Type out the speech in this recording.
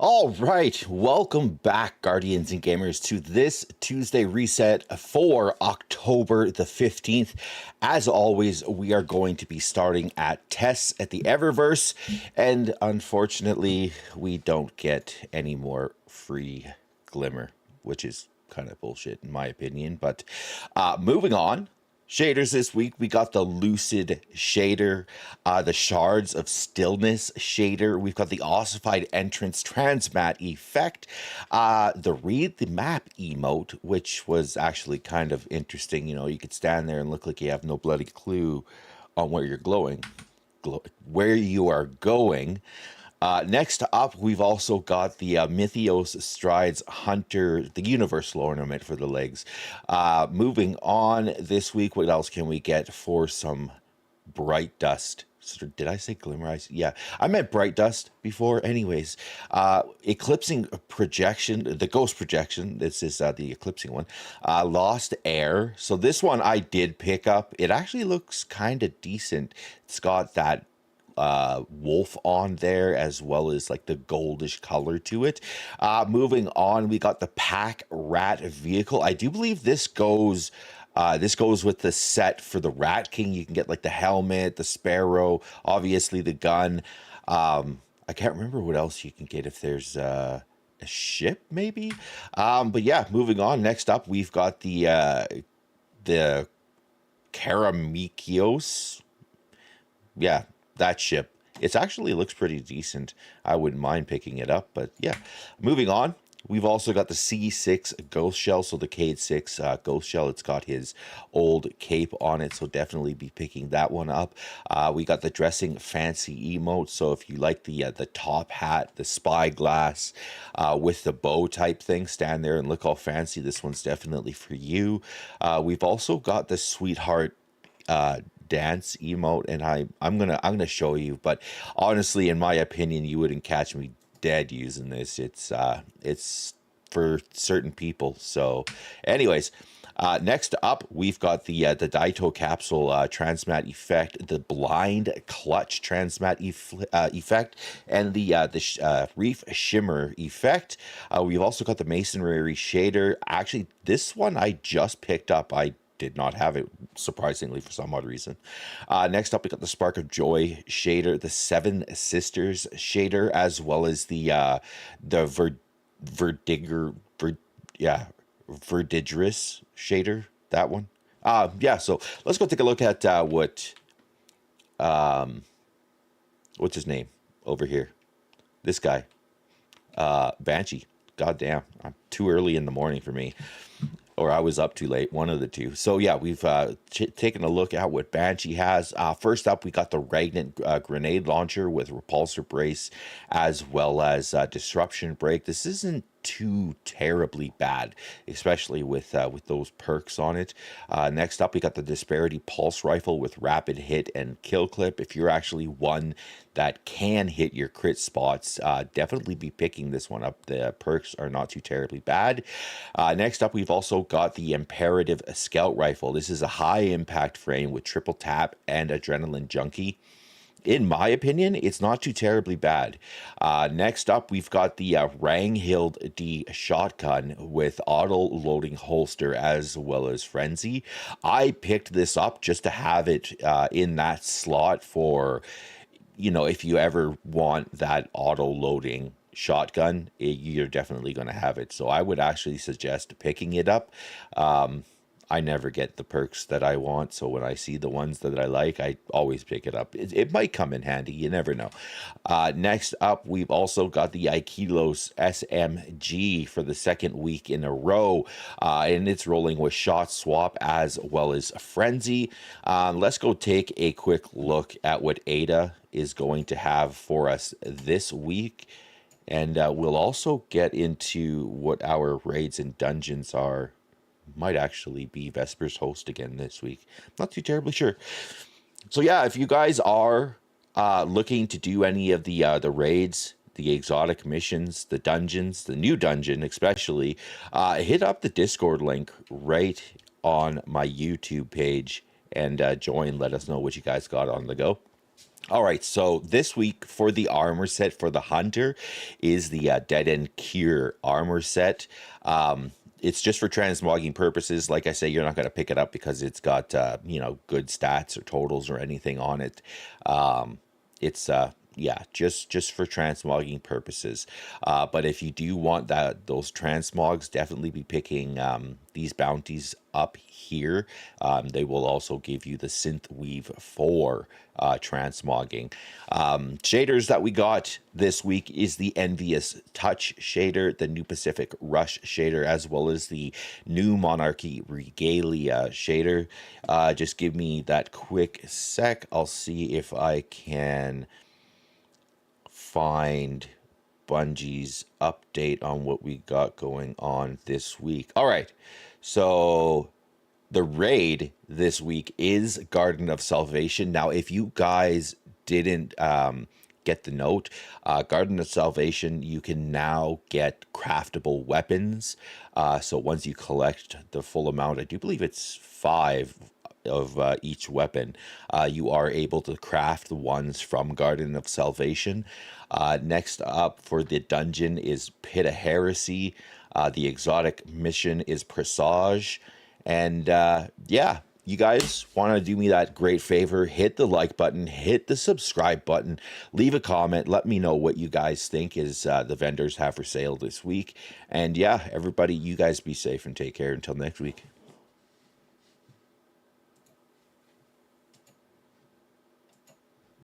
All right, welcome back, Guardians and Gamers, to this Tuesday reset for October the 15th. As always, we are going to be starting at tests at the Eververse, and unfortunately, we don't get any more free Glimmer, which is kind of bullshit in my opinion. But moving on. Shaders this week, we got the Lucid shader, the Shards of Stillness shader. We've got the Ossified Entrance Transmat effect, the Read the Map emote, which was actually kind of interesting. You know, you could stand there and look like you have no bloody clue on where you're where you are going. Next up, we've also got the Mythios Strides Hunter, the Universal Ornament for the legs. Moving on this week, what else can we get for some Bright Dust? Did I say Glimmerize? Yeah, I meant Bright Dust before. Anyways, Eclipsing Projection, the Ghost Projection. This is the Eclipsing one. Lost Air. So this one I did pick up. It actually looks kind of decent. It's got that wolf on there, as well as like the goldish color to it. Moving on, we got the Pack Rat vehicle. I do believe this goes with the set for the Rat King. You can get like the helmet, the sparrow, obviously the gun. I can't remember what else you can get if there's a ship maybe. But yeah, moving on. Next up, we've got the Karamikios. Yeah, that ship. It actually looks pretty decent. I wouldn't mind picking it up, but yeah. Moving on, we've also got the C6 Ghost Shell. So the Cade 6 Ghost Shell, it's got his old cape on it, so definitely be picking that one up. We got the Dressing Fancy emote. So if you like the top hat, the spyglass with the bow type thing, stand there and look all fancy. This one's definitely for you. We've also got the Sweetheart dance emote, and I'm gonna show you, but honestly, in my opinion, you wouldn't catch me dead using this. It's for certain people. So anyways, next up, we've got the Daito Capsule Transmat effect, the Blind Clutch Transmat effect, and the Reef Shimmer effect. We've also got the Masonry shader. Actually, this one I just picked up. I did not have it, surprisingly, for some odd reason. Next up, we got the Spark of Joy shader, the Seven Sisters shader, as well as the Verdigerous shader, that one. Yeah, so let's go take a look at what's his name over here? This guy, Banshee. God damn, I'm too early in the morning for me. Or I was up too late, one of the two. So yeah, we've taken a look at what Banshee has. First up, we got the Regnant Grenade Launcher with Repulsor Brace, as well as Disruption Break. This isn't too terribly bad, especially with those perks on it. Next up, we got the Disparity Pulse Rifle with Rapid Hit and Kill Clip. If you're actually one that can hit your crit spots, definitely be picking this one up. The perks are not too terribly bad. Next up, we've also got the Imperative Scout Rifle. This is a high impact frame with triple tap and Adrenaline Junkie. In my opinion, it's not too terribly bad. Next up, we've got the Ranghild D shotgun with auto-loading holster as well as Frenzy. I picked this up just to have it in that slot for, you know, if you ever want that auto-loading shotgun, you're definitely going to have it. So I would actually suggest picking it up. I never get the perks that I want, so when I see the ones that I like, I always pick it up. It might come in handy, you never know. Next up, we've also got the Aikilos SMG for the second week in a row, and it's rolling with Shot Swap as well as Frenzy. Let's go take a quick look at what Ada is going to have for us this week, and we'll also get into what our raids and dungeons are. Might actually be Vesper's host again this week. Not too terribly sure. So yeah, if you guys are looking to do any of the raids, the exotic missions, the dungeons, the new dungeon especially, hit up the Discord link right on my YouTube page and join. Let us know what you guys got on the go. All right, so this week for the armor set for the hunter is the Dead End Cure armor set. It's just for transmogging purposes. Like I say, you're not going to pick it up because it's got good stats or totals or anything on it. It's yeah, just for transmogging purposes. But if you do want those transmogs, definitely be picking these bounties up here. They will also give you the Synth Weave for transmogging. Shaders that we got this week is the Envious Touch shader, the New Pacific Rush shader, as well as the New Monarchy Regalia shader. Just give me that quick sec. I'll see if I can find Bungie's update on what we got going on this week. All right, so the raid this week is Garden of Salvation. Now, if you guys didn't get the note, Garden of Salvation, you can now get craftable weapons. So once you collect the full amount, I do believe it's 5 of each weapon, you are able to craft the ones from Garden of Salvation. Next up for the dungeon is Pit of Heresy. The exotic mission is Presage. And yeah, you guys want to do me that great favor, hit the like button, hit the subscribe button, leave a comment, let me know what you guys think is the vendors have for sale this week. And yeah, everybody, you guys be safe and take care until next week.